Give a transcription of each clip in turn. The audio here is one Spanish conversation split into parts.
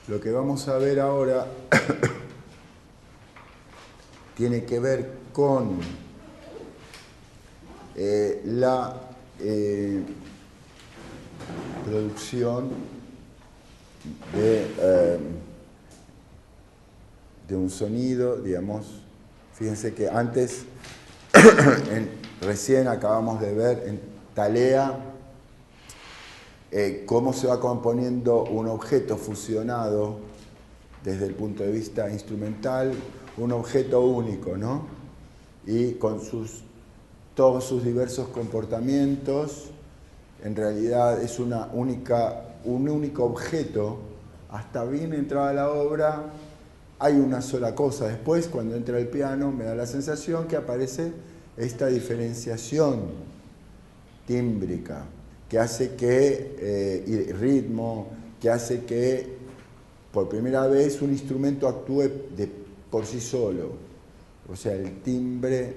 Lo que vamos a ver ahora tiene que ver con la producción de un sonido, digamos. Fíjense que antes, recién acabamos de ver en Thalea cómo se va componiendo un objeto fusionado desde el punto de vista instrumental, un objeto único, ¿no? Y con todos sus diversos comportamientos, en realidad es un único objeto. Hasta bien entrada la obra hay una sola cosa. Después, cuando entra el piano, me da la sensación que aparece esta diferenciación tímbrica, que hace que, y ritmo, que hace que por primera vez un instrumento actúe por sí solo. O sea, el timbre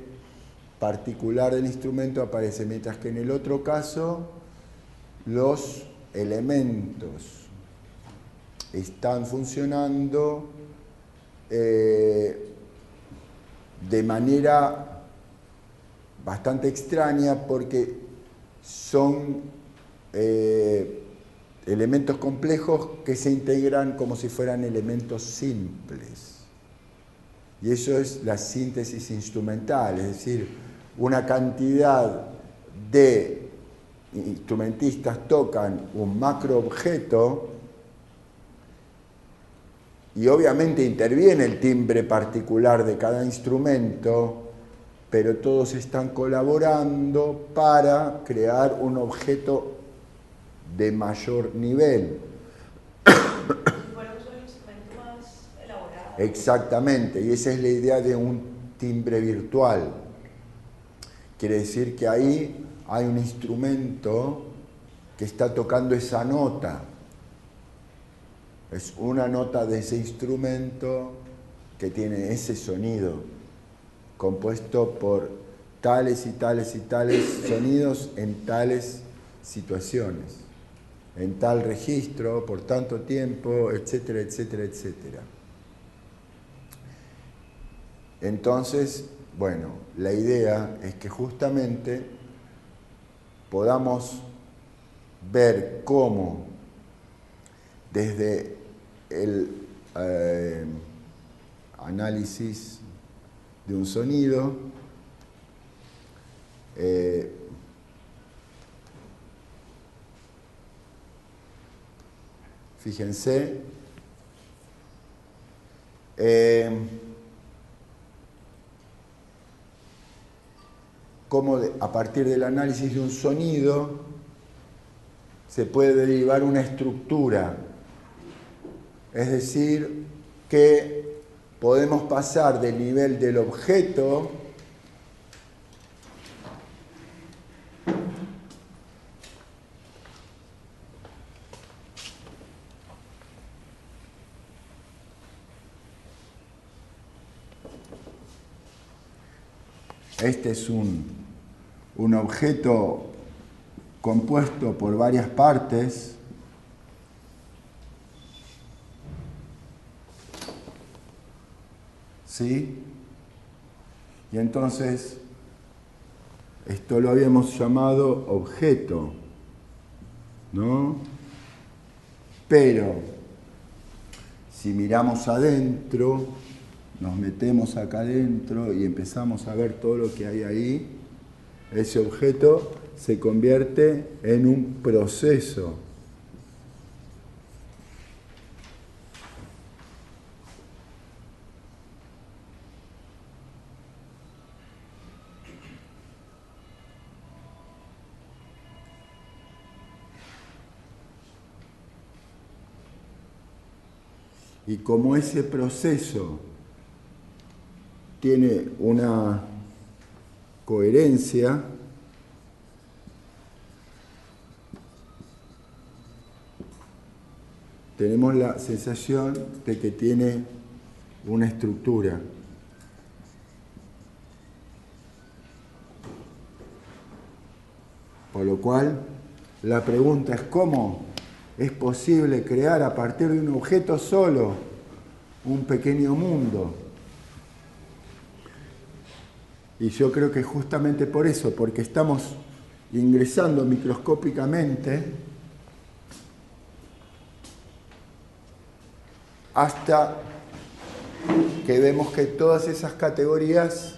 particular del instrumento aparece, mientras que en el otro caso los elementos están funcionando de manera bastante extraña, porque son elementos complejos que se integran como si fueran elementos simples. Y eso es la síntesis instrumental, es decir, una cantidad de instrumentistas tocan un macroobjeto y obviamente interviene el timbre particular de cada instrumento, pero todos están colaborando para crear un objeto de mayor nivel. Exactamente, y esa es la idea de un timbre virtual. Quiere decir que ahí hay un instrumento que está tocando esa nota. Es una nota de ese instrumento que tiene ese sonido, compuesto por tales y tales y tales sonidos en tales situaciones, en tal registro, por tanto tiempo, etcétera, etcétera, etcétera. Entonces, bueno, la idea es que justamente podamos ver cómo desde el análisis de un sonido, fíjense, cómo a partir del análisis de un sonido se puede derivar una estructura. Es decir, que podemos pasar del nivel del objeto este es un objeto compuesto por varias partes. ¿Sí? Y entonces, esto lo habíamos llamado objeto, ¿no? Pero, si miramos adentro, nos metemos acá adentro y empezamos a ver todo lo que hay ahí, ese objeto se convierte en un proceso. Y como ese proceso tiene una coherencia, tenemos la sensación de que tiene una estructura. Por lo cual, la pregunta es ¿cómo es posible crear a partir de un objeto solo un pequeño mundo. Y yo creo que justamente por eso, porque estamos ingresando microscópicamente hasta que vemos que todas esas categorías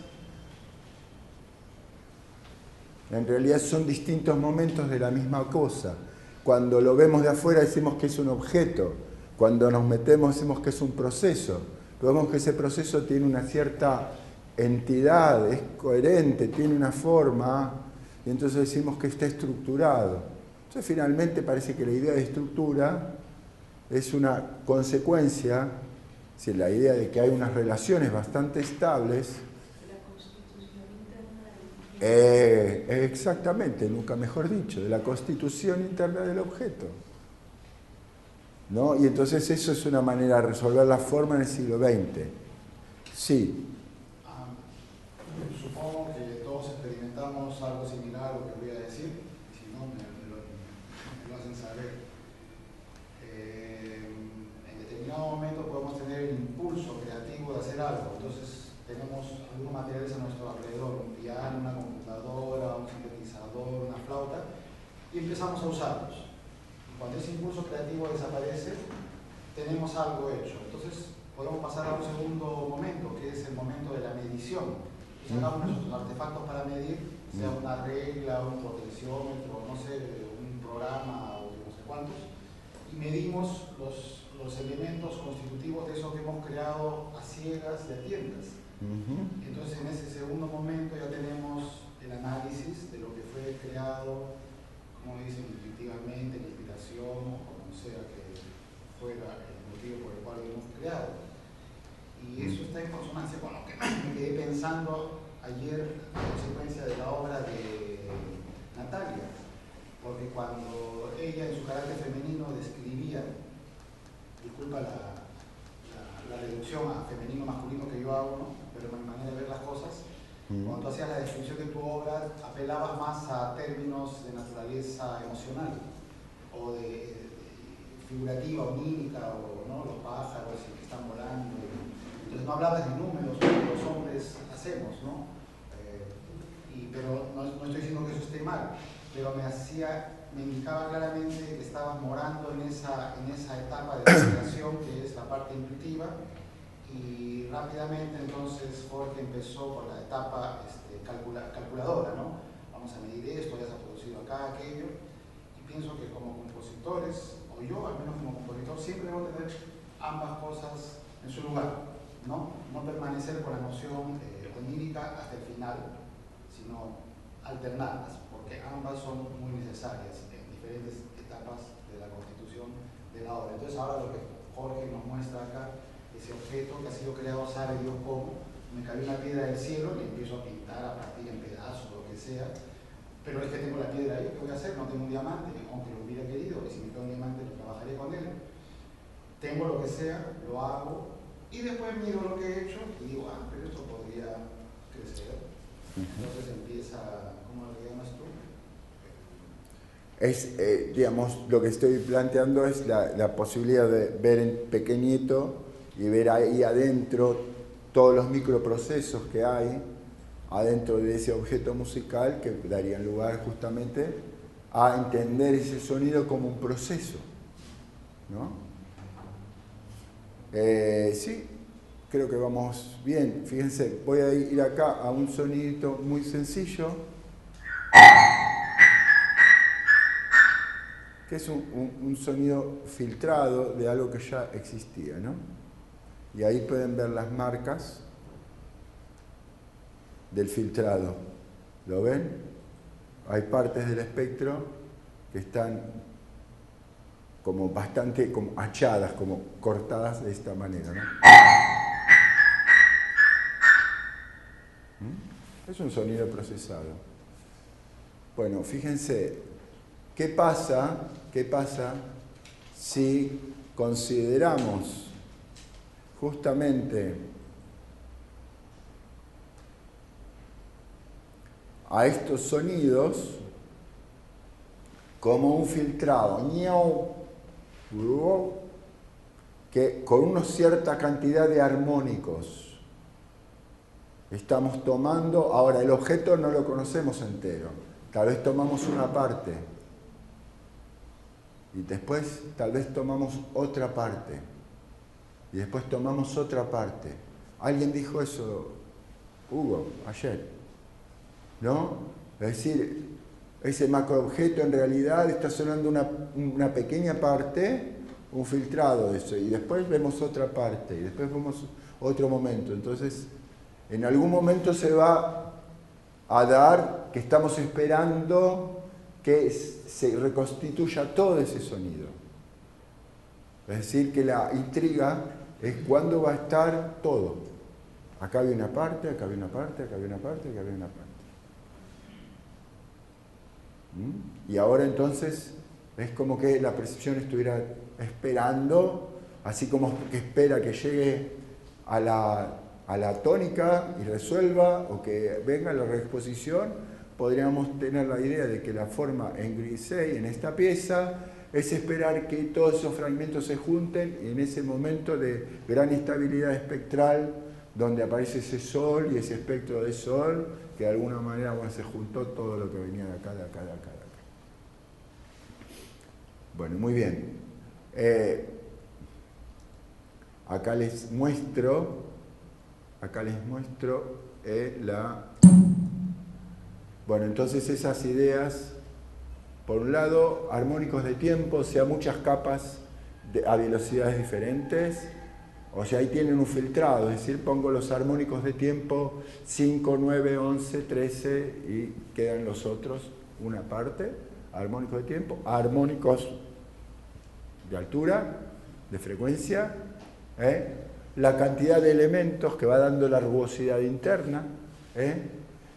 en realidad son distintos momentos de la misma cosa. Cuando lo vemos de afuera decimos que es un objeto, cuando nos metemos decimos que es un proceso, pero vemos que ese proceso tiene una cierta entidad, es coherente, tiene una forma, y entonces decimos que está estructurado. Entonces finalmente parece que la idea de estructura es una consecuencia, si la idea de que hay unas relaciones bastante estables. Exactamente, nunca mejor dicho, de la constitución interna del objeto, ¿no? Y entonces eso es una manera de resolver la forma en el siglo XX. Sí. Supongo que todos experimentamos algo similar a lo que voy a decir, y si no, me lo hacen saber. En determinado momento podemos tener el impulso creativo de hacer algo, entonces tenemos algunos materiales a nuestro alrededor, un piano, una computadora, un sintetizador, una flauta, y empezamos a usarlos. Y cuando ese impulso creativo desaparece, tenemos algo hecho. Entonces podemos pasar a un segundo momento, que es el momento de la medición. Sacamos nuestros artefactos para medir, sea una regla, un potenciómetro, no sé, un programa o no sé cuántos, y medimos los elementos constitutivos de eso que hemos creado a ciegas y a tientas. Entonces en ese segundo momento ya tenemos el análisis de lo que fue creado, como dicen, intuitivamente, la inspiración o como sea que fuera el motivo por el cual lo hemos creado. Y eso está en consonancia con lo que me quedé pensando ayer a consecuencia de la obra de Natalia, porque cuando ella en su carácter femenino describía, disculpa la reducción a femenino-masculino que yo hago, ¿no? Pero mi manera de ver las cosas, cuando tú hacías la descripción de tu obra, apelabas más a términos de naturaleza emocional, o de figurativa, onírica, o ¿no? Los pájaros que están volando. Entonces no hablabas de números como los hombres hacemos, ¿no? Pero no estoy diciendo que eso esté mal, pero me indicaba claramente que estabas morando en esa etapa de creación que es la parte intuitiva, y rápidamente entonces Jorge empezó con la etapa calculadora, ¿no? Vamos a medir esto, ya se ha producido acá, aquello, y pienso que como compositores, o yo al menos como compositor, siempre debo tener ambas cosas en su lugar, ¿no? No permanecer con la noción onírica hasta el final, sino alternarlas, porque ambas son muy necesarias en diferentes etapas de la constitución de la obra. Entonces ahora lo que Jorge nos muestra acá, ese objeto que ha sido creado, sabe Dios cómo, me cayó una piedra del cielo, le empiezo a pintar, a partir en pedazos, lo que sea, pero es que tengo la piedra ahí, ¿qué voy a hacer? No tengo un diamante, aunque lo hubiera querido, y si me queda un diamante lo trabajaré con él. Tengo lo que sea, lo hago, y después miro lo que he hecho y digo, pero esto podría crecer. Entonces empieza, ¿cómo le llamas tú? Digamos, lo que estoy planteando es la posibilidad de ver en pequeñito y ver ahí adentro todos los microprocesos que hay adentro de ese objeto musical que darían lugar justamente a entender ese sonido como un proceso, ¿no? Sí, creo que vamos bien. Fíjense, voy a ir acá a un sonidito muy sencillo, que es un sonido filtrado de algo que ya existía, ¿no? Y ahí pueden ver las marcas del filtrado. ¿Lo ven? Hay partes del espectro que están como bastante como hachadas, como cortadas de esta manera, ¿no? Es un sonido procesado. Bueno, fíjense, ¿qué pasa si consideramos justamente a estos sonidos como un filtrado? ¡Ñau! que con una cierta cantidad de armónicos estamos tomando. Ahora, el objeto no lo conocemos entero, tal vez tomamos una parte y después tal vez tomamos otra parte y después tomamos otra parte. Alguien dijo eso, Hugo, ayer, ¿no? Es decir, ese macroobjeto en realidad está sonando una pequeña parte, un filtrado de eso, y después vemos otra parte, y después vemos otro momento. Entonces, en algún momento se va a dar que estamos esperando que se reconstituya todo ese sonido. Es decir, que la intriga es cuándo va a estar todo. Acá había una parte, acá había una parte, acá había una parte, acá había una parte. Y ahora entonces es como que la percepción estuviera esperando, así como que espera que llegue a la tónica y resuelva, o que venga la reexposición. Podríamos tener la idea de que la forma en Grisey, en esta pieza, es esperar que todos esos fragmentos se junten y en ese momento de gran estabilidad espectral, donde aparece ese sol y ese espectro de sol, que de alguna manera se juntó todo lo que venía de acá, de acá, de acá, de acá. Bueno, muy bien. Acá les muestro Bueno, entonces esas ideas, por un lado, armónicos de tiempo, o sea, muchas capas a velocidades diferentes. O sea, ahí tienen un filtrado, es decir, pongo los armónicos de tiempo 5, 9, 11, 13 y quedan los otros, una parte, armónicos de tiempo, armónicos de altura, de frecuencia, la cantidad de elementos que va dando la rugosidad interna,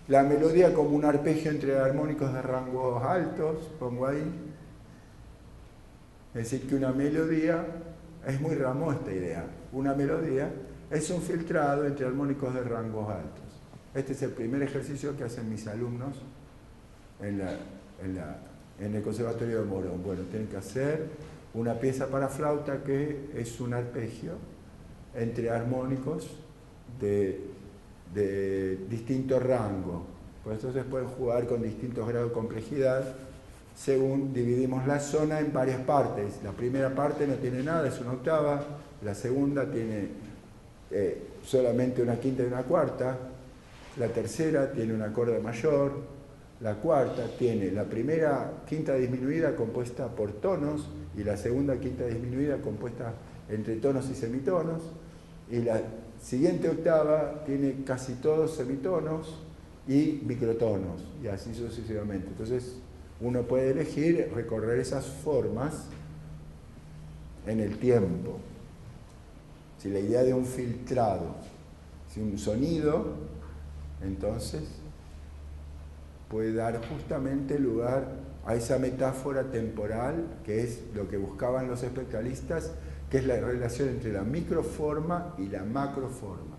la melodía como un arpegio entre armónicos de rangos altos, pongo ahí. Es decir, que una melodía, es muy Rameau esta idea, una melodía es un filtrado entre armónicos de rangos altos. Este es el primer ejercicio que hacen mis alumnos en el Conservatorio de Morón. Bueno, tienen que hacer una pieza para flauta que es un arpegio entre armónicos de distinto rango. Pues entonces pueden jugar con distintos grados de complejidad según dividimos la zona en varias partes. La primera parte no tiene nada, es una octava. La segunda tiene solamente una quinta y una cuarta. La tercera tiene una cuerda mayor. La cuarta tiene la primera quinta disminuida compuesta por tonos y la segunda quinta disminuida compuesta entre tonos y semitonos. Y la siguiente octava tiene casi todos semitonos y microtonos, y así sucesivamente. Entonces, uno puede elegir recorrer esas formas en el tiempo. Si la idea de un filtrado, si un sonido, entonces puede dar justamente lugar a esa metáfora temporal que es lo que buscaban los espectralistas, que es la relación entre la microforma y la macroforma.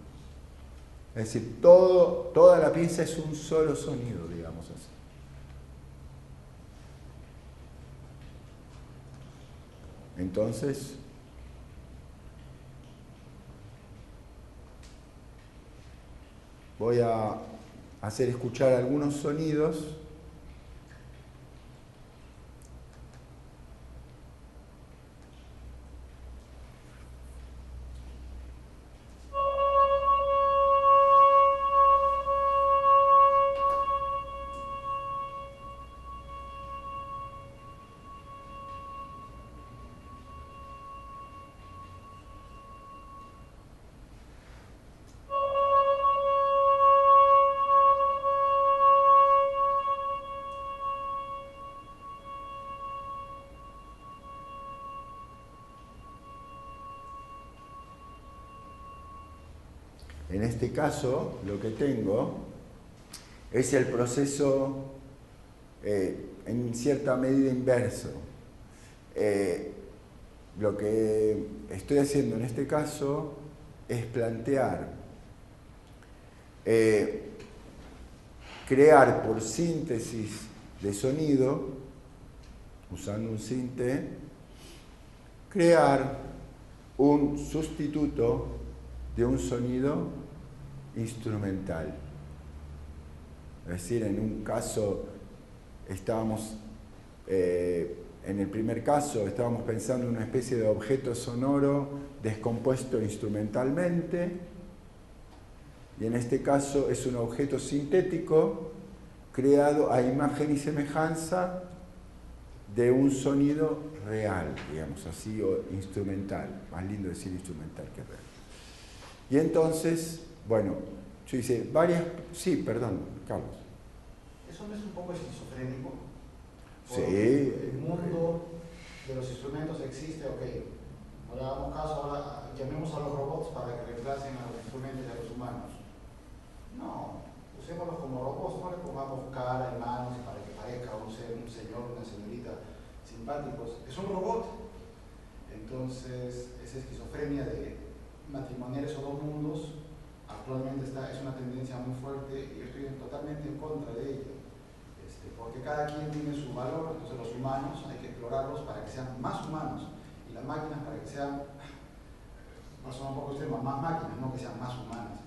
Es decir, toda la pieza es un solo sonido, digamos así. Entonces, voy a hacer escuchar algunos sonidos . En este caso, lo que tengo es el proceso en cierta medida inverso. Lo que estoy haciendo en este caso es plantear, crear por síntesis de sonido, usando un sinte, crear un sustituto de un sonido instrumental. Es decir, en un caso en el primer caso estábamos pensando en una especie de objeto sonoro descompuesto instrumentalmente, y en este caso es un objeto sintético creado a imagen y semejanza de un sonido real, digamos así, o instrumental. Más lindo decir instrumental que real. Y entonces, bueno, yo hice varias... Sí, perdón, Carlos. ¿Eso no es un poco esquizofrénico? Sí. El mundo de los instrumentos existe, ok. Ahora hagamos caso, ahora llamemos a los robots para que reemplacen a los instrumentos de los humanos. No, usémoslos como robots, no les pongamos cara y manos para que parezca un señor, una señorita simpáticos. Es un robot. Entonces, esa esquizofrenia de matrimoniar esos dos mundos actualmente es una tendencia muy fuerte y yo estoy totalmente en contra de ello. Porque cada quien tiene su valor, entonces los humanos hay que explorarlos para que sean más humanos y las máquinas para que sean, no son un poco extremas, más máquinas, no que sean más humanas.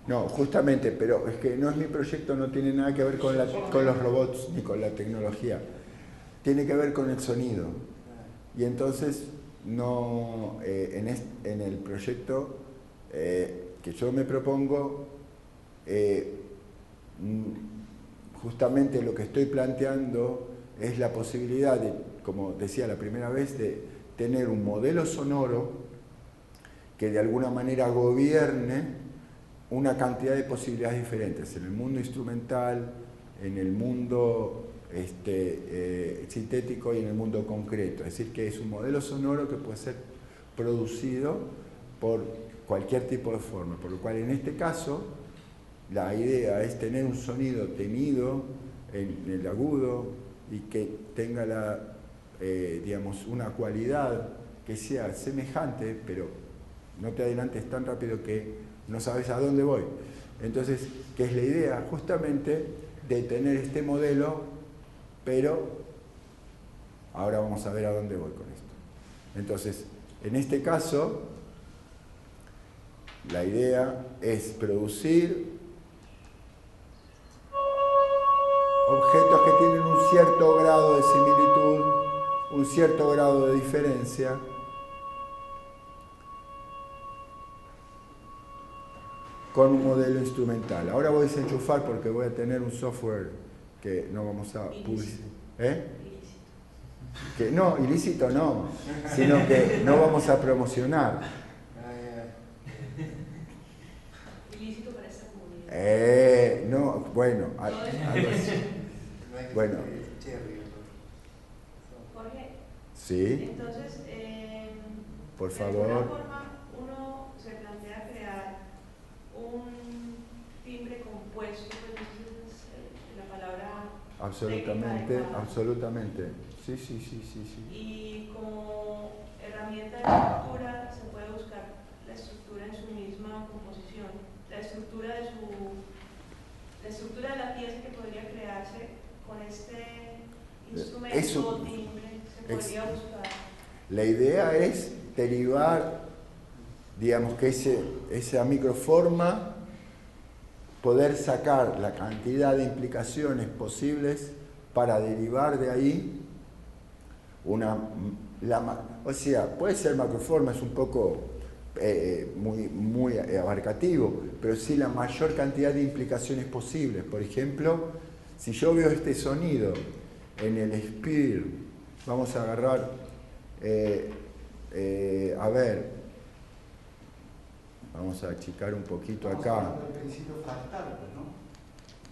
No, justamente, pero es que no es mi proyecto, no tiene nada que ver con los robots ni con la tecnología. Tiene que ver con el sonido. Y entonces, no, en el proyecto que yo me propongo, justamente lo que estoy planteando es la posibilidad de, como decía la primera vez, de tener un modelo sonoro que de alguna manera gobierne una cantidad de posibilidades diferentes en el mundo instrumental, en el mundo sintético y en el mundo concreto. Es decir, que es un modelo sonoro que puede ser producido por cualquier tipo de forma, por lo cual en este caso la idea es tener un sonido tenido en el agudo y que tenga digamos, una cualidad que sea semejante, pero no te adelantes tan rápido que no sabes a dónde voy. Entonces, que es la idea justamente de tener este modelo, pero ahora vamos a ver a dónde voy con esto. Entonces, en este caso, la idea es producir objetos que tienen un cierto grado de similitud, un cierto grado de diferencia, con un modelo instrumental. Ahora voy a desenchufar porque voy a tener un software que no vamos a publicitar. Que no, ilícito no, sino que no vamos a promocionar. Ilícito para esta comunidad. No, bueno, algo así. Bueno. Jorge. Sí. Entonces, por de favor. alguna forma uno se plantea crear un timbre compuesto, pues es la palabra. Absolutamente, absolutamente. Sí. Y como herramienta de estructura se puede buscar la estructura en su misma composición, la estructura de la pieza que podría crearse con este instrumento o timbre, se podría buscar. La idea es derivar, digamos, que esa microforma, poder sacar la cantidad de implicaciones posibles para derivar de ahí o sea, puede ser macroforma, es un poco muy abarcativo, pero sí la mayor cantidad de implicaciones posibles. Por ejemplo, si yo veo este sonido en el Spear, vamos a agarrar, a ver, vamos a achicar un poquito acá. El principio fractal, ¿no?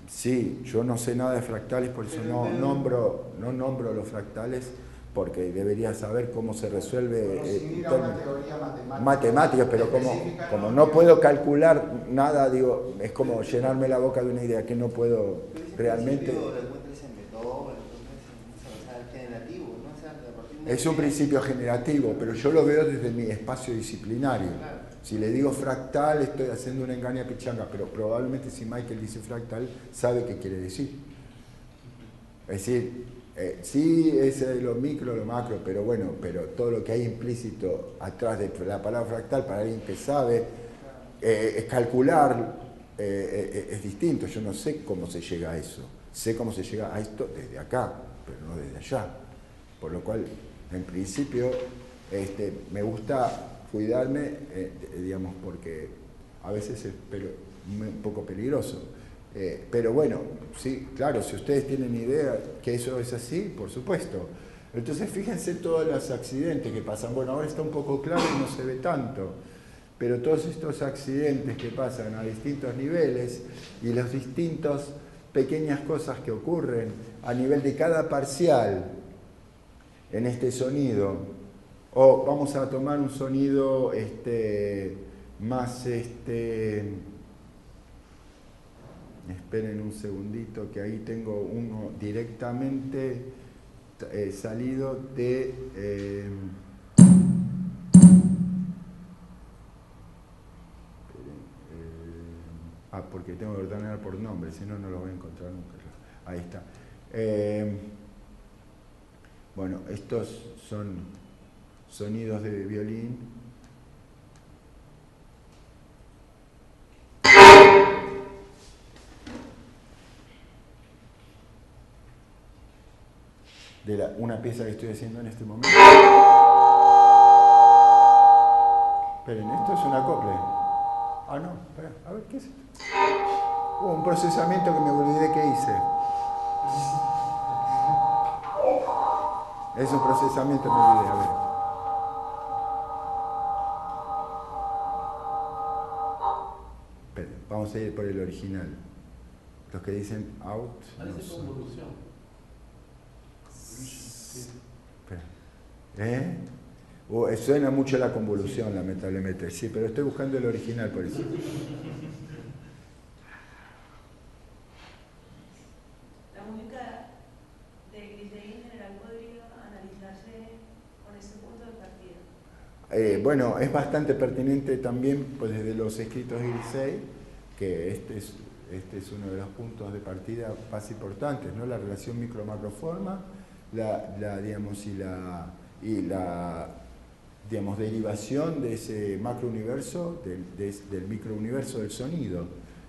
Sí, yo no sé nada de fractales, por eso no nombro los fractales, porque debería saber cómo se resuelve una teoría matemática, pero como no puedo calcular nada, digo, es como llenarme la boca de una idea que no puedo realmente. Es un principio generativo, pero yo lo veo desde mi espacio disciplinario. Si le digo fractal, estoy haciendo una engaña pichanga, pero probablemente si Michael dice fractal, sabe qué quiere decir. Es decir, Sí, es lo micro, lo macro, pero bueno, pero todo lo que hay implícito atrás de la palabra fractal para alguien que sabe calcular es distinto. Yo no sé cómo se llega a eso. Sé cómo se llega a esto desde acá, pero no desde allá. Por lo cual, en principio, me gusta cuidarme, digamos, porque a veces es un poco peligroso. Pero bueno, sí, claro, si ustedes tienen idea que eso es así, por supuesto. Entonces fíjense todos los accidentes que pasan. Bueno, ahora está un poco claro y no se ve tanto, pero todos estos accidentes que pasan a distintos niveles y las distintas pequeñas cosas que ocurren a nivel de cada parcial en este sonido. O vamos a tomar un sonido más esperen un segundito, que ahí tengo uno directamente salido de... porque tengo que ordenar por nombre, si no, no lo voy a encontrar nunca. Ahí está. Bueno, estos son sonidos de violín. De una pieza que estoy haciendo en este momento. Esperen, esto es un acople. Ah, no, espera, a ver, ¿qué es esto? Un procesamiento que me olvidé que hice. Es un procesamiento que me olvidé, a ver. Esperen, vamos a ir por el original. Los que dicen out. Parece no son. convolución. Suena mucho la convolución, lamentablemente. Sí, pero estoy buscando el original por eso. La música de Grisey en general podría analizarse con este punto de partida. Bueno, es bastante pertinente también pues, desde los escritos de Grisey, que este es uno de los puntos de partida más importantes, ¿no? La relación micro-macroforma, digamos, y la digamos, derivación de ese macrouniverso, del microuniverso del sonido.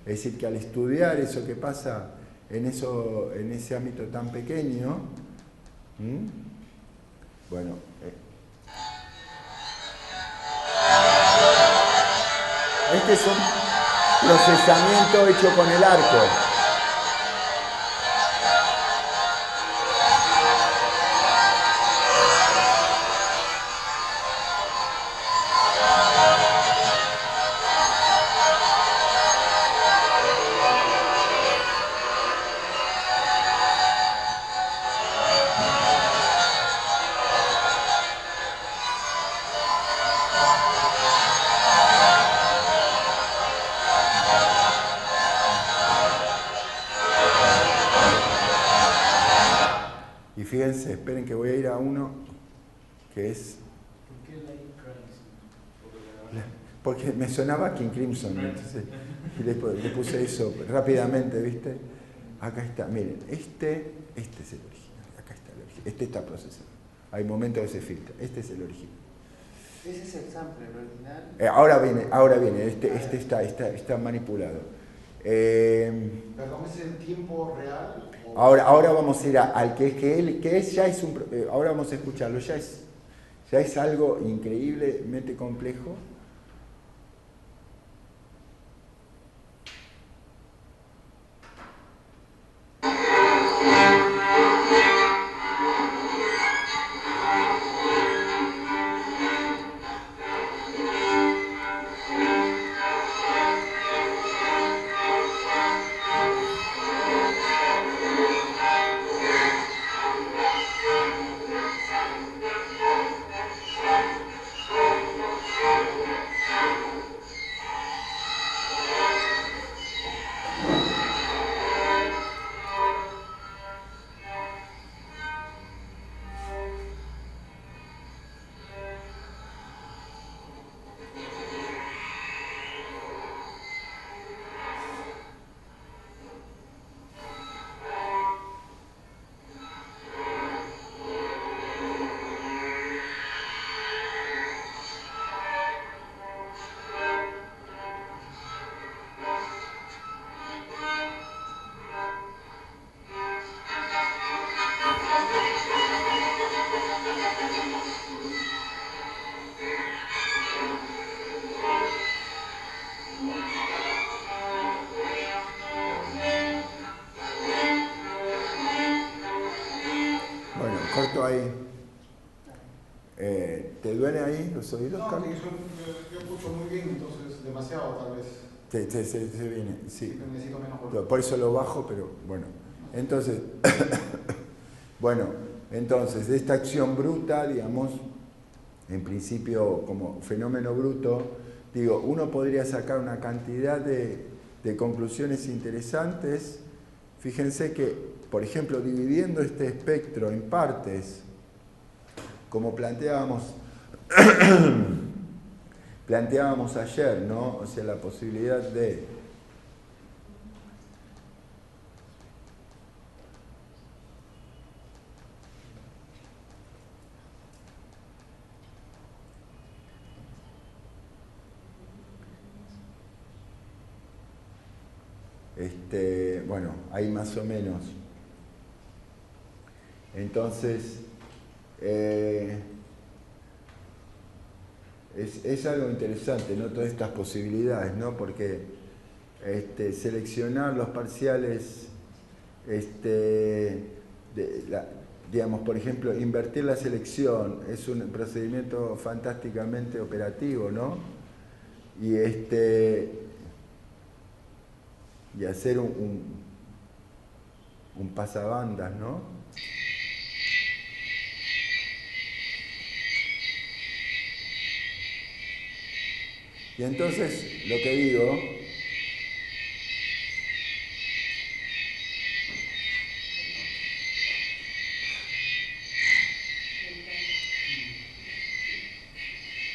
Es decir, que al estudiar eso que pasa en ese ámbito tan pequeño, bueno, este es un procesamiento hecho con el arco. Y fíjense, esperen que voy a ir a uno que es... ¿Por qué Light Crimson? Porque me sonaba King Crimson, entonces le puse eso rápidamente, ¿viste? Acá está, miren, este es el original, acá está el original, este está procesado. Hay momentos que se filtra, este es el original. ¿Ese es el sample, el original? Ahora viene, este está manipulado. ¿Perdón, es en tiempo real? Ahora vamos a ir al ahora vamos a escucharlo, ya es algo increíblemente complejo. duele ahí los oídos, No, Carlos? yo escucho muy bien, entonces demasiado tal vez. Se viene, sí. Necesito menos volumen. Por eso lo bajo, pero bueno. Entonces, bueno, entonces, esta acción bruta, digamos, en principio como fenómeno bruto, digo, uno podría sacar una cantidad de conclusiones interesantes. Fíjense que, por ejemplo, dividiendo este espectro en partes, como planteábamos ayer, ¿no? O sea, la posibilidad de bueno, ahí más o menos. Entonces, es algo interesante, ¿no? Todas estas posibilidades, ¿no? Porque seleccionar los parciales, digamos, por ejemplo, invertir la selección es un procedimiento fantásticamente operativo, ¿no? Y hacer un pasabandas, ¿no? Y entonces, lo que digo,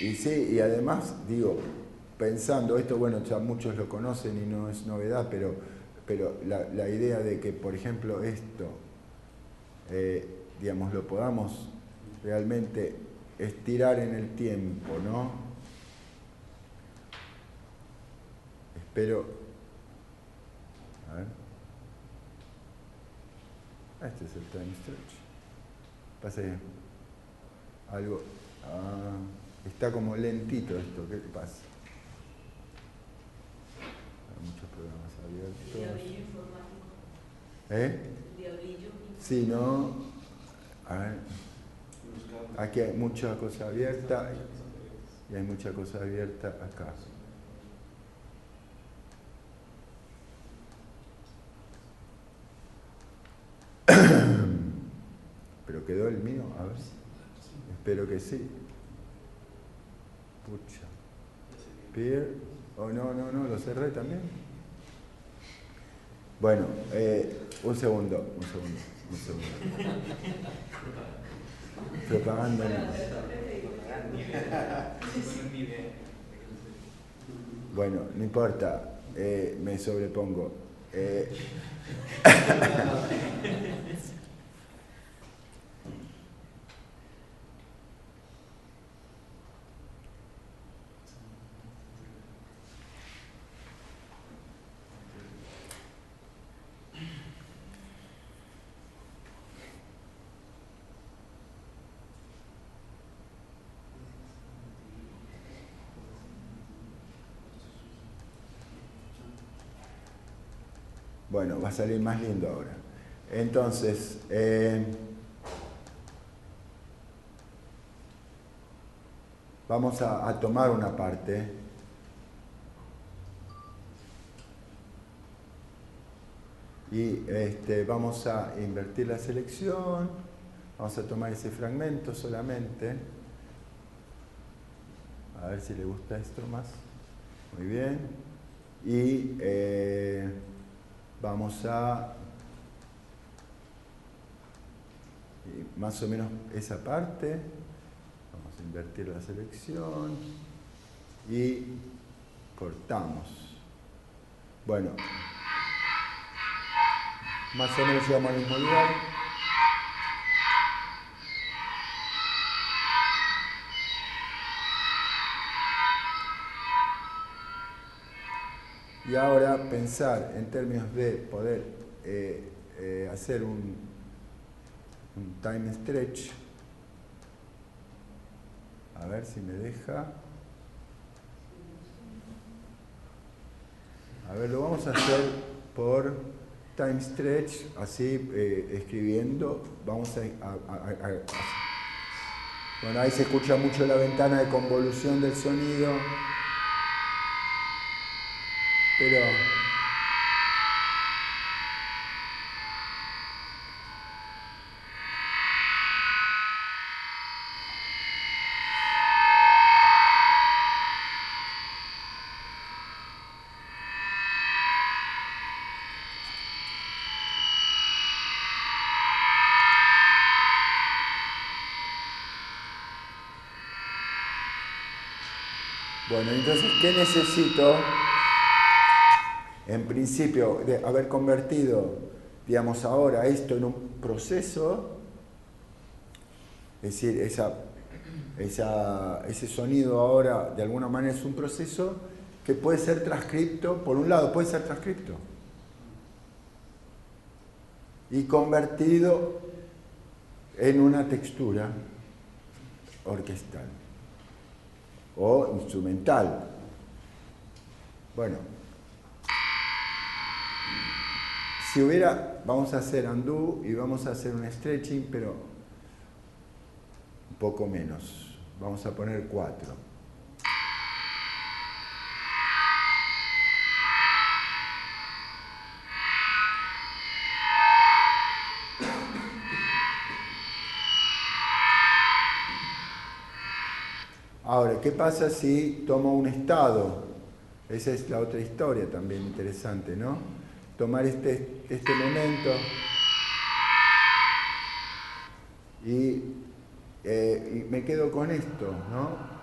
y sí, y además, digo, pensando esto, bueno, ya muchos lo conocen y no es novedad, pero la idea de que, por ejemplo, esto, digamos, lo podamos realmente estirar en el tiempo, ¿no? Espero, a ver, este es el time stretch. Pasa que algo, está como lentito esto, ¿qué pasa? Hay muchos programas abiertos. Diablillo informático. Diablillo. Sí, ¿no? A ver. Aquí hay mucha cosa abierta y hay mucha cosa abierta acá. Pero quedó el mío, a ver. Espero que sí. Pucha. Peer. Oh, no, lo cerré también. Bueno, un segundo. Propaganda. Bueno, no importa, me sobrepongo. Bueno, va a salir más lindo ahora. Entonces, vamos a tomar una parte. Y vamos a invertir la selección. Vamos a tomar ese fragmento solamente. A ver si le gusta esto más. Muy bien. Y vamos a más o menos esa parte. Vamos a invertir la selección y cortamos. Bueno, más o menos llegamos al mismo lugar. Y ahora pensar en términos de poder hacer un time stretch. A ver si me deja. A ver, lo vamos a hacer por time stretch, así escribiendo. Vamos a Bueno, ahí se escucha mucho la ventana de convolución del sonido. Pero bueno, entonces, ¿qué necesito? En principio, de haber convertido, digamos, ahora esto en un proceso, es decir, ese sonido ahora de alguna manera es un proceso que puede ser transcripto, por un lado puede ser transcripto, y convertido en una textura orquestal o instrumental. Bueno, si hubiera, vamos a hacer undo y vamos a hacer un stretching, pero un poco menos. Vamos a poner 4. Ahora, ¿qué pasa si tomo un estado? Esa es la otra historia también interesante, ¿no? Tomar este momento y me quedo con esto, ¿no?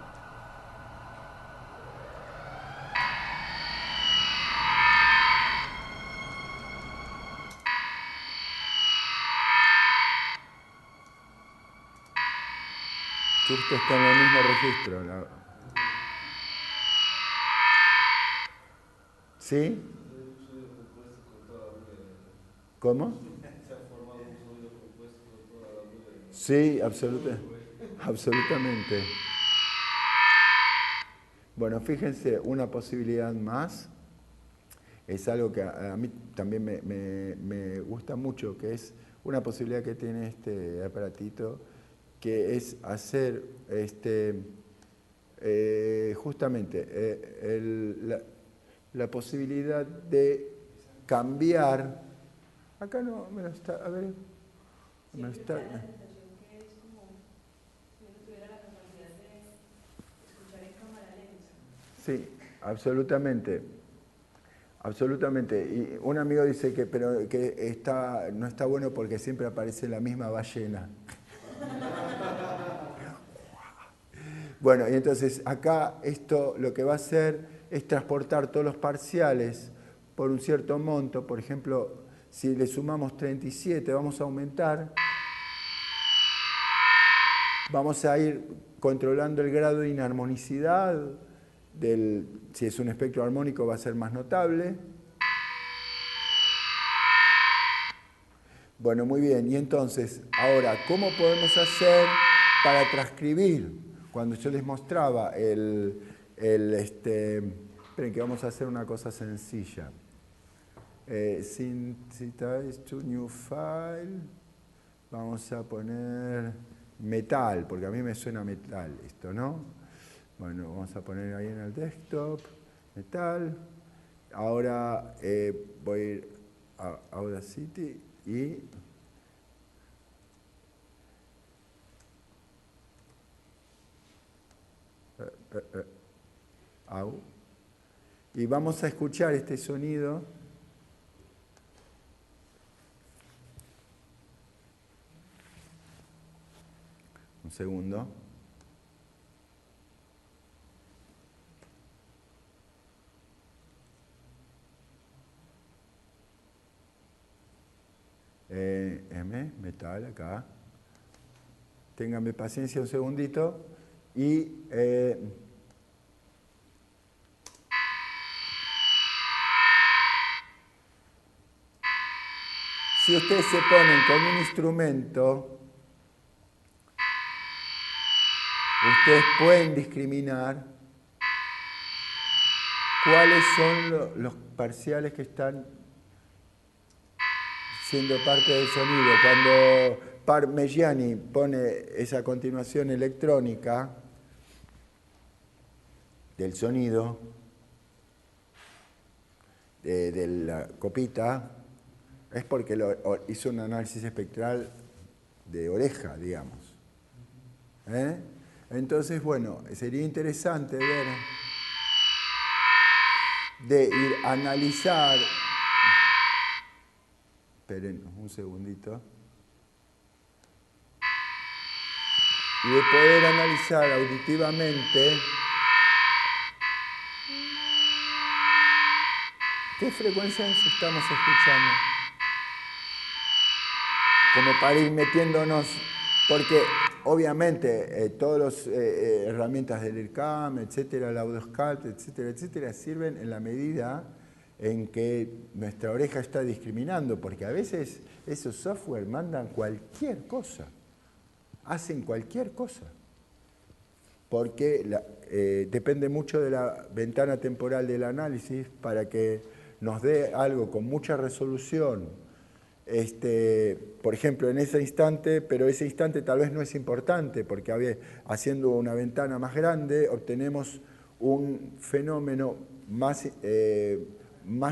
Justo está en el mismo registro. ¿Sí? ¿Cómo? Sí, absolutamente. Bueno, fíjense, una posibilidad más es algo que a mí también me gusta mucho, que es una posibilidad que tiene este aparatito, que es hacer justamente la posibilidad de cambiar. Acá no me lo está, a ver, Sí, me lo me está. da la sensación que es como si uno tuviera la capacidad de escuchar en cámara lenta. Sí, absolutamente. Absolutamente. Y un amigo dice que, pero que no está bueno porque siempre aparece la misma ballena. Bueno, y entonces acá esto lo que va a hacer es transportar todos los parciales por un cierto monto. Por ejemplo, si le sumamos 37, vamos a aumentar. Vamos a ir controlando el grado de inarmonicidad. Si es un espectro armónico va a ser más notable. Bueno, muy bien. Y entonces, ahora, ¿cómo podemos hacer para transcribir? Cuando yo les mostraba esperen que vamos a hacer una cosa sencilla. Synthesize to new file. Vamos a poner metal, porque a mí me suena metal esto, ¿no? Bueno, vamos a poner ahí en el desktop, metal. Ahora voy a ir a Audacity y y vamos a escuchar este sonido. Un segundo. Metal acá. Ténganme paciencia un segundito. Y si ustedes se ponen con un instrumento, ustedes pueden discriminar cuáles son los parciales que están siendo parte del sonido. Parmigiani pone esa continuación electrónica del sonido de la copita, es porque hizo un análisis espectral de oreja, digamos. Entonces, bueno, sería interesante ver, de ir a analizar, esperen un segundito, y de poder analizar auditivamente qué frecuencias estamos escuchando. Como para ir metiéndonos, porque obviamente todas las herramientas del IRCAM, etcétera, el Audioscat, etcétera, etcétera, sirven en la medida en que nuestra oreja está discriminando, porque a veces esos software mandan cualquier cosa, hacen cualquier cosa, porque depende mucho de la ventana temporal del análisis para que nos dé algo con mucha resolución. Por ejemplo, en ese instante, pero ese instante tal vez no es importante, porque haciendo una ventana más grande obtenemos un fenómeno más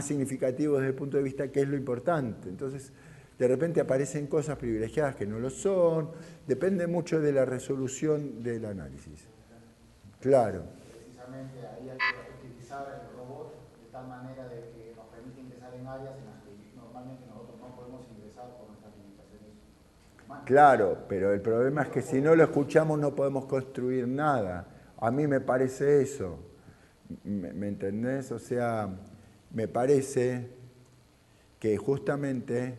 significativo desde el punto de vista que es lo importante. Entonces, de repente aparecen cosas privilegiadas que no lo son, depende mucho de la resolución del análisis. Claro. Precisamente ahí hay que utilizar el robot de tal manera de que nos permite ingresar en áreas en las que normalmente nosotros no podemos ingresar por nuestras limitaciones humanas. Claro, pero el problema es que si no lo escuchamos no podemos construir nada. A mí me parece eso. ¿Me entendés? O sea, me parece que justamente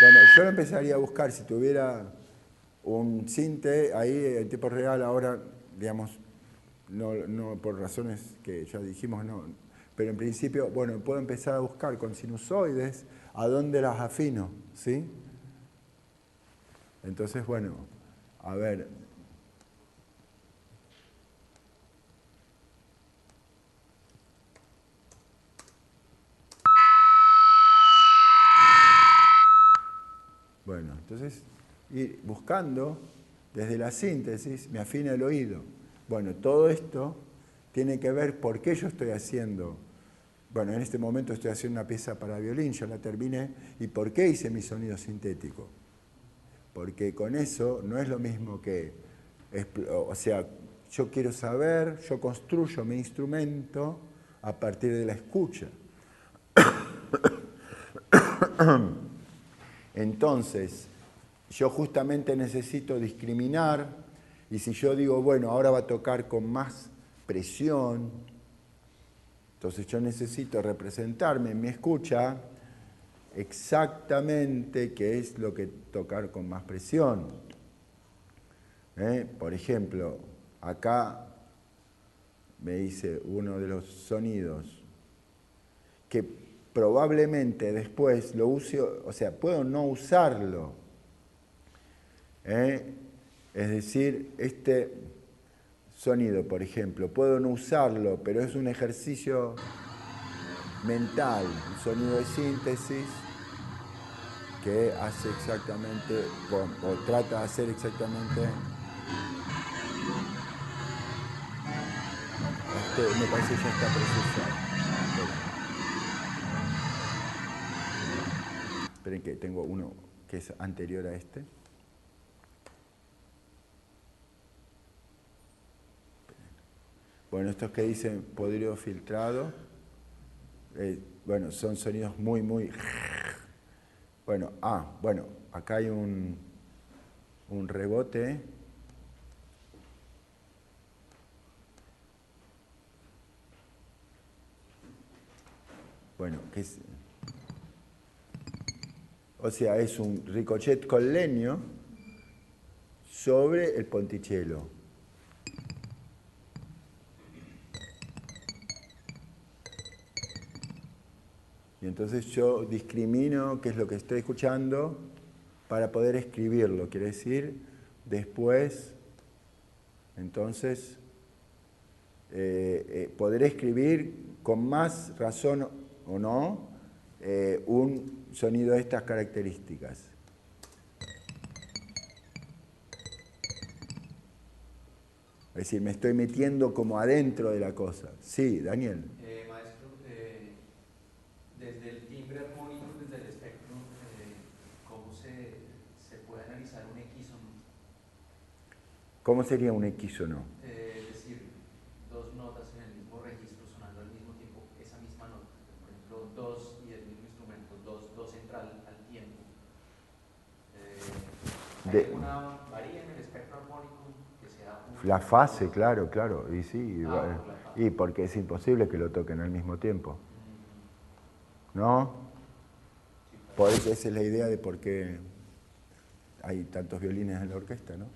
bueno, yo lo empezaría a buscar si tuviera un sinte ahí en tiempo real ahora, digamos, no por razones que ya dijimos, no, pero en principio, bueno, puedo empezar a buscar con sinusoides a dónde las afino, ¿sí? Entonces, bueno, a ver. Bueno, entonces ir buscando desde la síntesis, me afina el oído. Bueno, todo esto tiene que ver por qué yo estoy haciendo. Bueno, en este momento estoy haciendo una pieza para violín, ya la terminé. ¿Y por qué hice mi sonido sintético? Porque con eso no es lo mismo que, o sea, yo quiero saber, yo construyo mi instrumento a partir de la escucha. Entonces, yo justamente necesito discriminar, y si yo digo, bueno, ahora va a tocar con más presión, entonces yo necesito representarme en mi escucha exactamente qué es lo que tocar con más presión. Por ejemplo, acá me dice uno de los sonidos que probablemente después lo use, o sea, puedo no usarlo. Es decir, este sonido, por ejemplo, puedo no usarlo, pero es un ejercicio mental, un sonido de síntesis que hace exactamente, o trata de hacer exactamente, me parece que ya está procesado. Esperen que tengo uno que es anterior a este. Bueno, estos que dicen podrido filtrado, bueno, son sonidos muy, muy... Bueno, bueno, acá hay un rebote. Bueno, que es... O sea, es un ricochet con leño sobre el ponticello. Y entonces yo discrimino qué es lo que estoy escuchando para poder escribirlo. Quiere decir, después, entonces, podré escribir con más razón o no un sonido de estas características. Es decir, me estoy metiendo como adentro de la cosa. Sí, Daniel. Maestro, desde el timbre armónico, desde el espectro, ¿cómo se puede analizar un equísono? ¿Cómo sería un equísono? Es decir, dos notas en el mismo registro sonando al mismo tiempo, esa misma nota. Por ejemplo, dos y el mismo instrumento, dos central al tiempo. ¿Hay alguna varía en el espectro armónico? La fase, claro, y sí, y porque es imposible que lo toquen al mismo tiempo. ¿No? Por eso esa es la idea de por qué hay tantos violines en la orquesta, ¿no?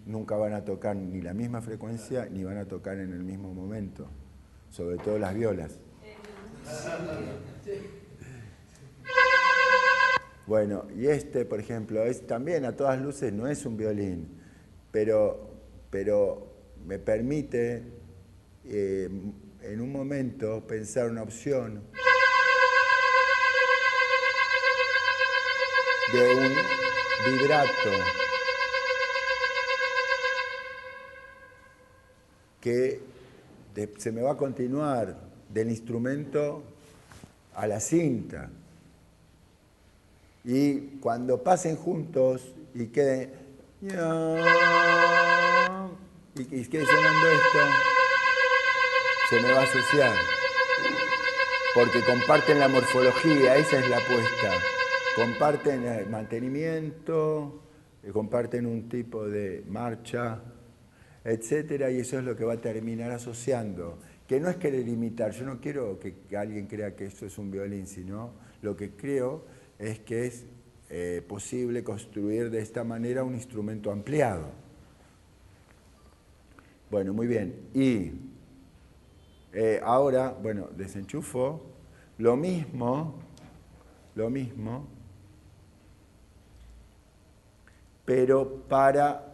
Nunca van a tocar ni la misma frecuencia ni van a tocar en el mismo momento, sobre todo las violas. Bueno, y este, por ejemplo, es también a todas luces no es un violín, pero me permite en un momento pensar una opción de un vibrato que se me va a continuar del instrumento a la cinta. Y cuando pasen juntos y queden y quede sonando esto, se me va a asociar. Porque comparten la morfología, esa es la apuesta. Comparten el mantenimiento, comparten un tipo de marcha, etcétera, y eso es lo que va a terminar asociando. Que no es querer imitar, yo no quiero que alguien crea que esto es un violín, sino lo que creo es que es posible construir de esta manera un instrumento ampliado. Bueno, muy bien. Y ahora, bueno, desenchufo. Lo mismo, pero para...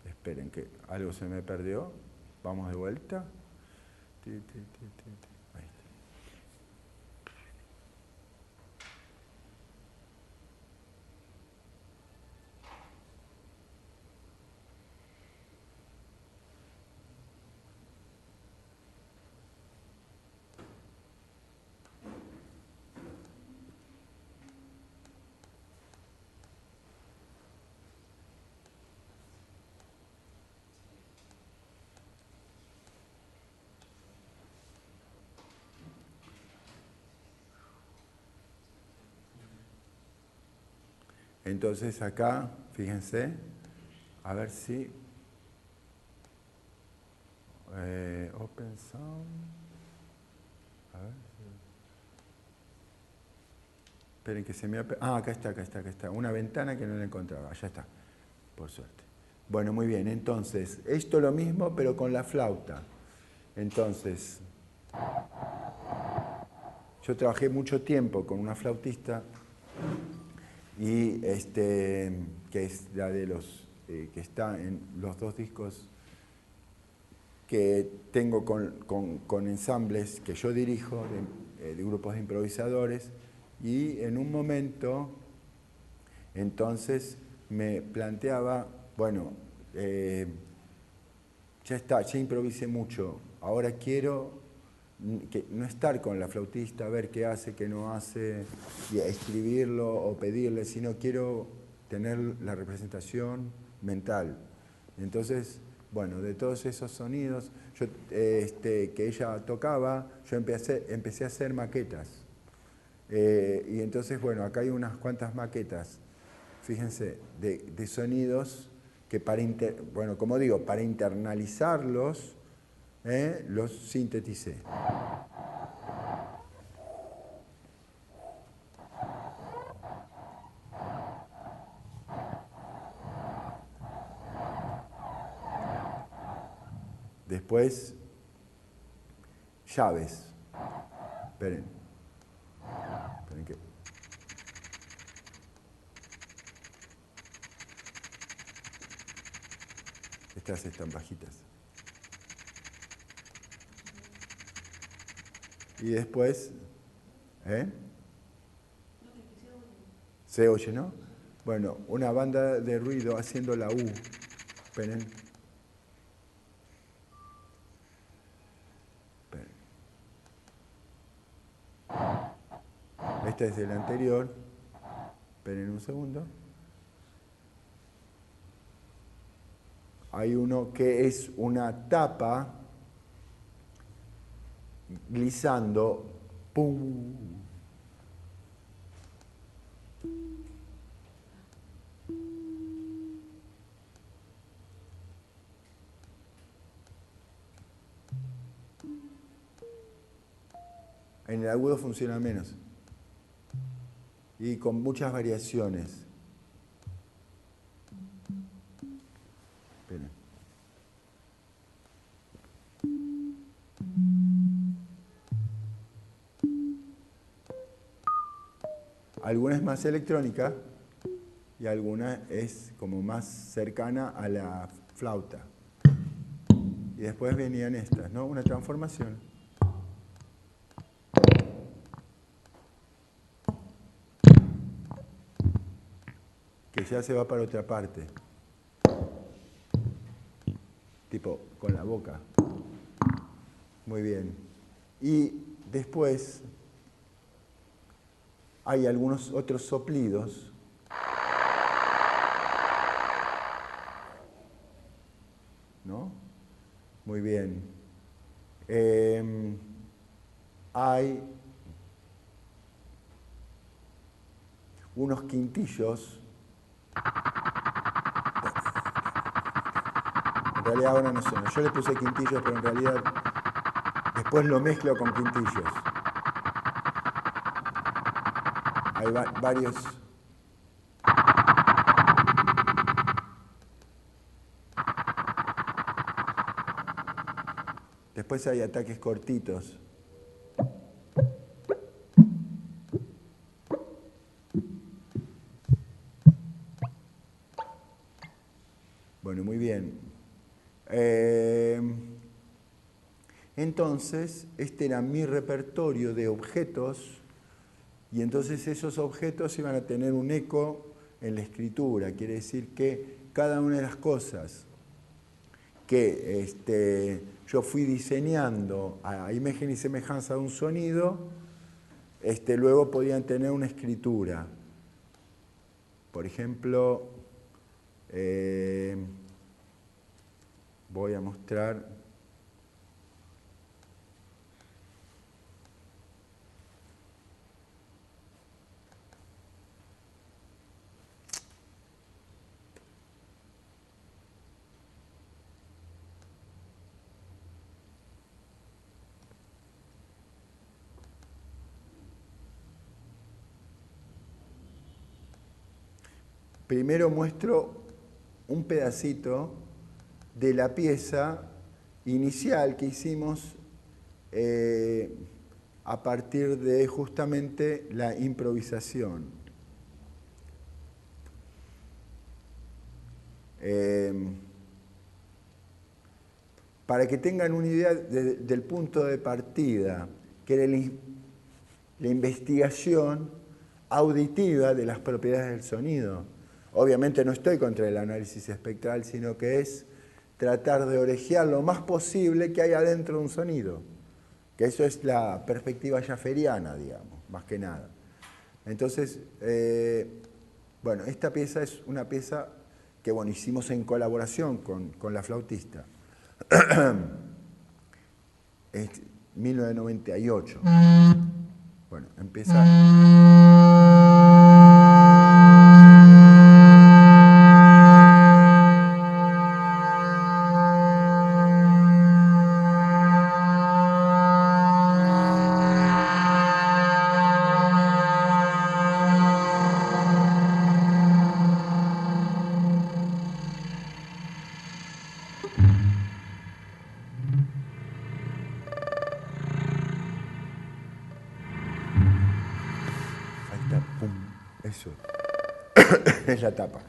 Esperen que algo se me perdió. Vamos de vuelta. Ahí está. Entonces acá, fíjense, a ver si... Open Sound... A ver... Esperen que se me... acá está. Una ventana que no la encontraba. Ya está, por suerte. Bueno, muy bien. Entonces, esto lo mismo, pero con la flauta. Entonces, yo trabajé mucho tiempo con una flautista y que es la de los que está en los dos discos que tengo con ensambles que yo dirijo de grupos de improvisadores, y en un momento entonces me planteaba, bueno, ya está, ya improvisé mucho, ahora quiero no estar con la flautista a ver qué hace, qué no hace, y a escribirlo o pedirle, sino quiero tener la representación mental. Entonces, bueno, de todos esos sonidos que ella tocaba, yo empecé a hacer maquetas. Y entonces, bueno, acá hay unas cuantas maquetas, fíjense, de sonidos que bueno, como digo, para internalizarlos, los sinteticé. Después, llaves. Esperen que... Estas están bajitas. Y después, se oye, ¿no? Bueno, una banda de ruido haciendo la U. Esperen. Este es el anterior. Esperen un segundo. Hay uno que es una tapa glissando. ¡Pum! En el agudo funciona menos. Y con muchas variaciones. Esperen. Alguna es más electrónica y alguna es como más cercana a la flauta. Y después venían estas, ¿no? Una transformación. Que ya se va para otra parte. Tipo, con la boca. Muy bien. Y después hay algunos otros soplidos. ¿No? Muy bien. Hay unos quintillos. En realidad ahora no sé, yo le puse quintillos, pero en realidad después lo mezclo con quintillos. Hay varios. Después hay ataques cortitos. Bueno, muy bien. Entonces, este era mi repertorio de objetos y entonces esos objetos iban a tener un eco en la escritura. Quiere decir que cada una de las cosas que yo fui diseñando a imagen y semejanza de un sonido, luego podían tener una escritura. Por ejemplo, voy a mostrar. Primero muestro un pedacito de la pieza inicial que hicimos a partir de justamente la improvisación. Para que tengan una idea del punto de partida, que era la investigación auditiva de las propiedades del sonido. Obviamente no estoy contra el análisis espectral, sino que es tratar de orejear lo más posible que hay adentro de un sonido. Que eso es la perspectiva jafferiana, digamos, más que nada. Entonces, bueno, esta pieza es una pieza que, bueno, hicimos en colaboración con la flautista. Es 1998. Bueno, empieza... Eso es la tapa.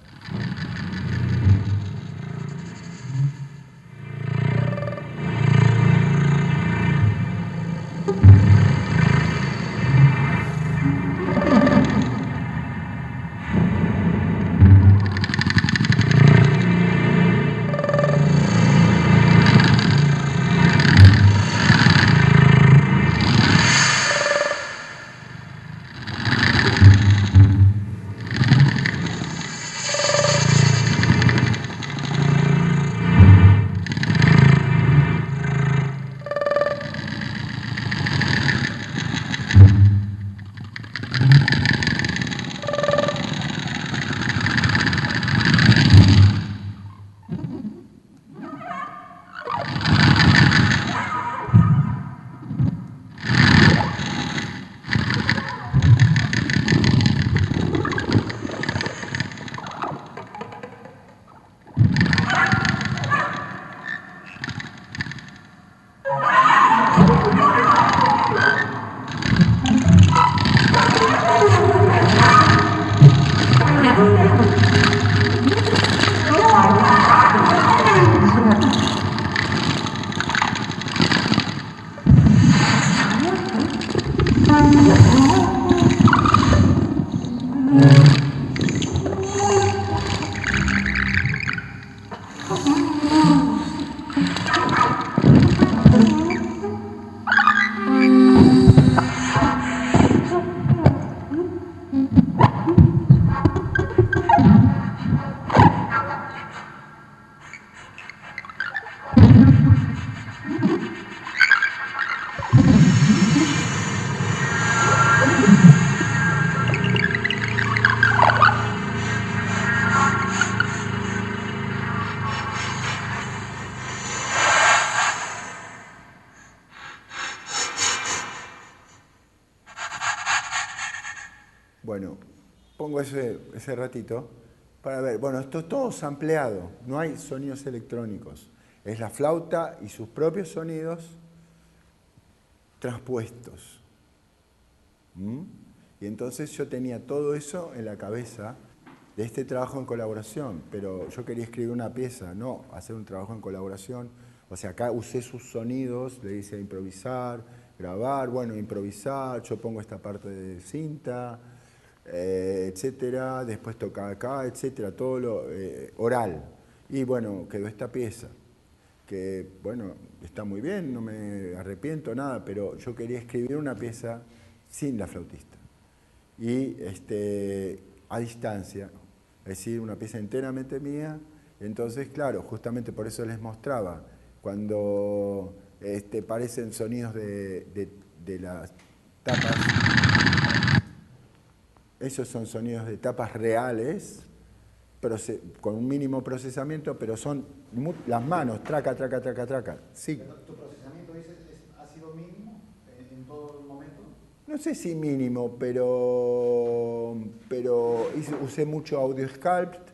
Bueno, pongo ese ratito para ver. Bueno, esto es todo sampleado, no hay sonidos electrónicos. Es la flauta y sus propios sonidos transpuestos. Y entonces yo tenía todo eso en la cabeza de este trabajo en colaboración, pero yo quería escribir una pieza, no hacer un trabajo en colaboración. O sea, acá usé sus sonidos, le hice improvisar, grabar, bueno, improvisar, yo pongo esta parte de cinta, etcétera, después toca acá, etcétera, todo lo oral. Y bueno, quedó esta pieza, que bueno, está muy bien, no me arrepiento nada, pero yo quería escribir una pieza sin la flautista. Y a distancia, es decir, una pieza enteramente mía. Entonces, claro, justamente por eso les mostraba, cuando parecen sonidos de las tapas, esos son sonidos de tapas reales, con un mínimo procesamiento, pero son las manos, traca, traca, traca, traca. Sí. ¿Tu procesamiento ha sido mínimo en todo el momento? No sé si mínimo, pero usé mucho Audio Sculpt,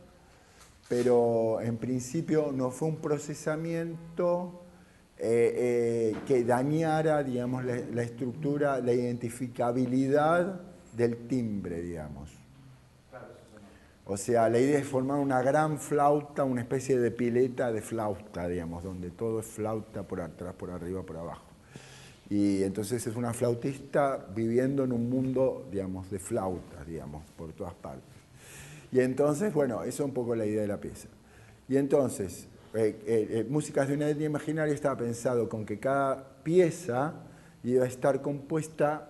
pero en principio no fue un procesamiento que dañara, digamos, la estructura, la identificabilidad del timbre, digamos. O sea, la idea es formar una gran flauta, una especie de pileta de flauta, digamos, donde todo es flauta por atrás, por arriba, por abajo. Y entonces es una flautista viviendo en un mundo, digamos, de flautas, digamos, por todas partes. Y entonces, bueno, eso es un poco la idea de la pieza. Y entonces, Músicas de una etnia imaginaria estaba pensado con que cada pieza iba a estar compuesta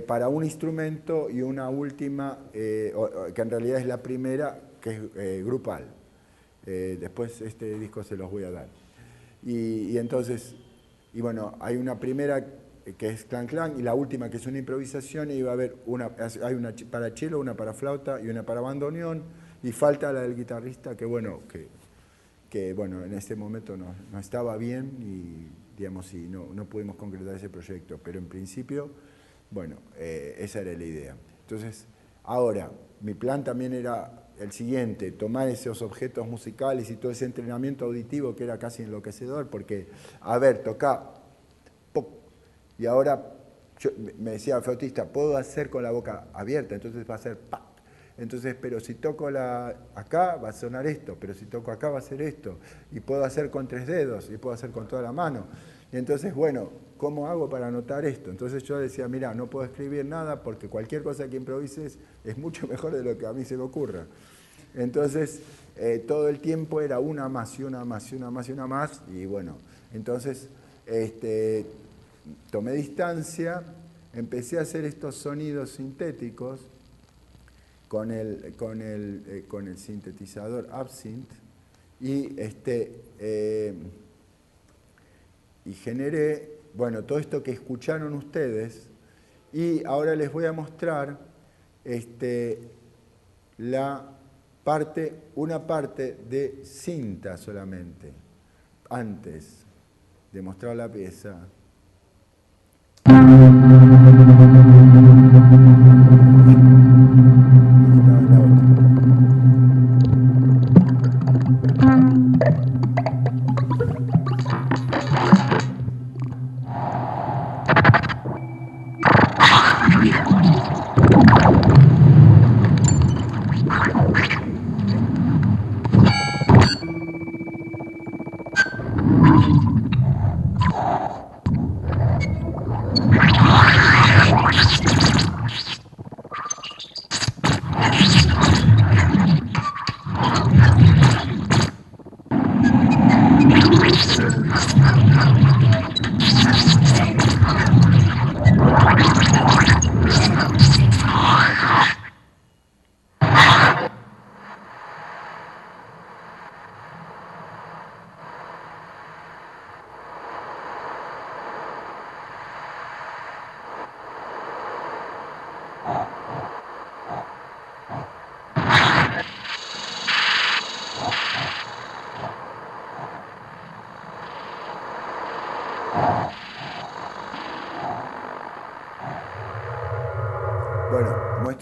para un instrumento y una última, que en realidad es la primera, que es grupal. Después este disco se los voy a dar. Y entonces, y bueno, hay una primera que es Clan Clan y la última que es una improvisación y va a haber hay una para cello, una para flauta y una para bandoneón y falta la del guitarrista que bueno, en este momento no estaba bien y digamos y no pudimos concretar ese proyecto, pero en principio, bueno, esa era la idea. Entonces, ahora, mi plan también era el siguiente, tomar esos objetos musicales y todo ese entrenamiento auditivo que era casi enloquecedor, porque, a ver, toca, pop, y ahora me decía el flautista, puedo hacer con la boca abierta, entonces va a ser pa. Entonces, pero si toco acá va a sonar esto, pero si toco acá va a ser esto, y puedo hacer con 3 dedos, y puedo hacer con toda la mano. Y entonces, bueno, ¿cómo hago para anotar esto? Entonces yo decía, mira, no puedo escribir nada porque cualquier cosa que improvises es mucho mejor de lo que a mí se me ocurra. Entonces, todo el tiempo era una más y una más y una más y una más, y bueno, entonces tomé distancia, empecé a hacer estos sonidos sintéticos con el sintetizador Absinthe y generé, bueno, todo esto que escucharon ustedes y ahora les voy a mostrar una parte de cinta solamente, antes de mostrar la pieza.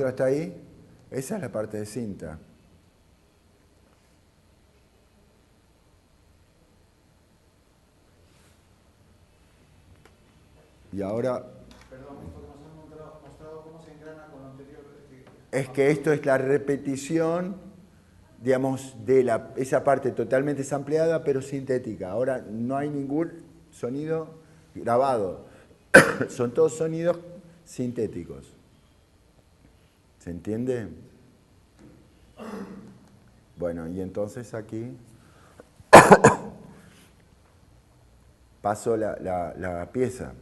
muestro hasta ahí. Esa es la parte de cinta. Y ahora... Perdón, esto que nos han mostrado cómo se engrana con lo anterior. Es que esto es la repetición, digamos, de esa parte totalmente sampleada, pero sintética. Ahora no hay ningún sonido grabado. Son todos sonidos sintéticos. ¿Se entiende? Bueno, y entonces aquí paso la pieza.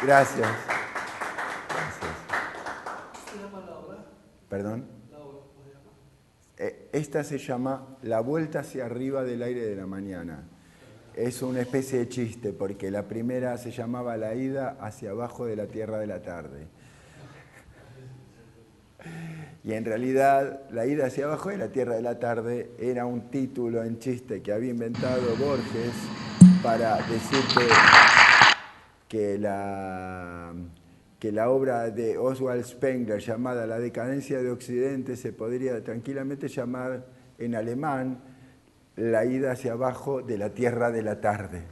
Gracias. Gracias. ¿Qué se llama la obra? ¿Perdón? La obra, ¿cómo se llama? Esta se llama La vuelta hacia arriba del aire de la mañana. Es una especie de chiste, porque la primera se llamaba La ida hacia abajo de la tierra de la tarde. Y en realidad, La ida hacia abajo de la tierra de la tarde era un título en chiste que había inventado Borges para decir que la obra de Oswald Spengler llamada La decadencia de Occidente se podría tranquilamente llamar en alemán La ida hacia abajo de la tierra de la tarde.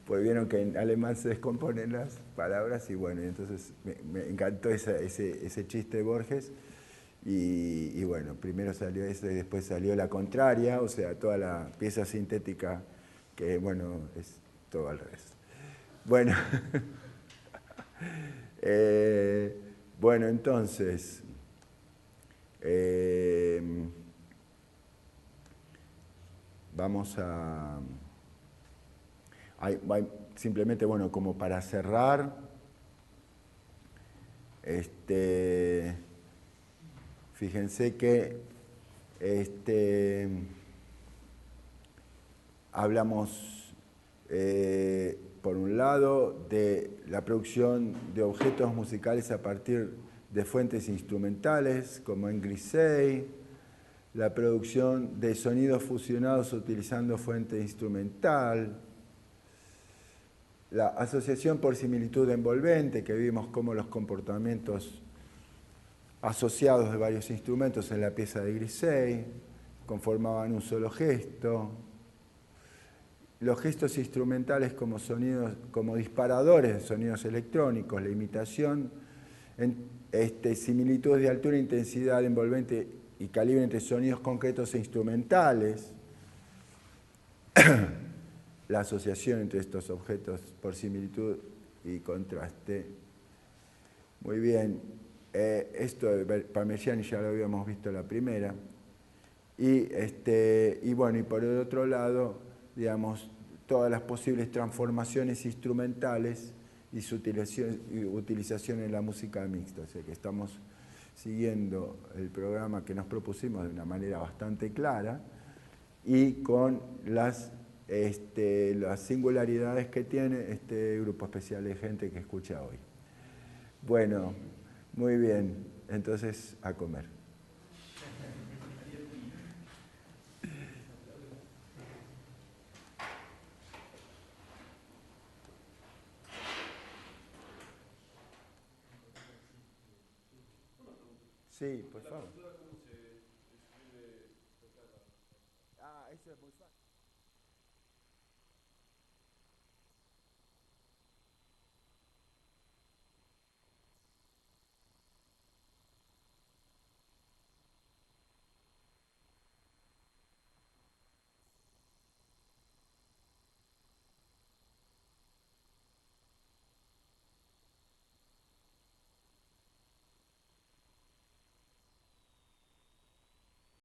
Pues vieron que en alemán se descomponen las palabras y bueno, entonces me encantó ese chiste de Borges y bueno, primero salió ese y después salió la contraria, o sea, toda la pieza sintética que bueno, es todo al revés. Bueno, bueno, entonces, vamos a... simplemente, bueno, como para cerrar, fíjense que hablamos, por un lado, de la producción de objetos musicales a partir de fuentes instrumentales, como en Grisey, la producción de sonidos fusionados utilizando fuente instrumental, la asociación por similitud envolvente, que vimos cómo los comportamientos asociados de varios instrumentos en la pieza de Grisey conformaban un solo gesto, los gestos instrumentales como sonidos, como disparadores de sonidos electrónicos, la imitación, similitudes de altura, intensidad, envolvente y calibre entre sonidos concretos e instrumentales, la asociación entre estos objetos por similitud y contraste. Muy bien, esto de Parmigiani ya lo habíamos visto la primera. Y bueno, y por el otro lado, digamos, todas las posibles transformaciones instrumentales y su utilización en la música mixta. O sea que estamos siguiendo el programa que nos propusimos de una manera bastante clara y con las singularidades que tiene este grupo especial de gente que escucha hoy. Bueno, muy bien, entonces a comer. Sí, por favor. Ah, eso es muy fácil.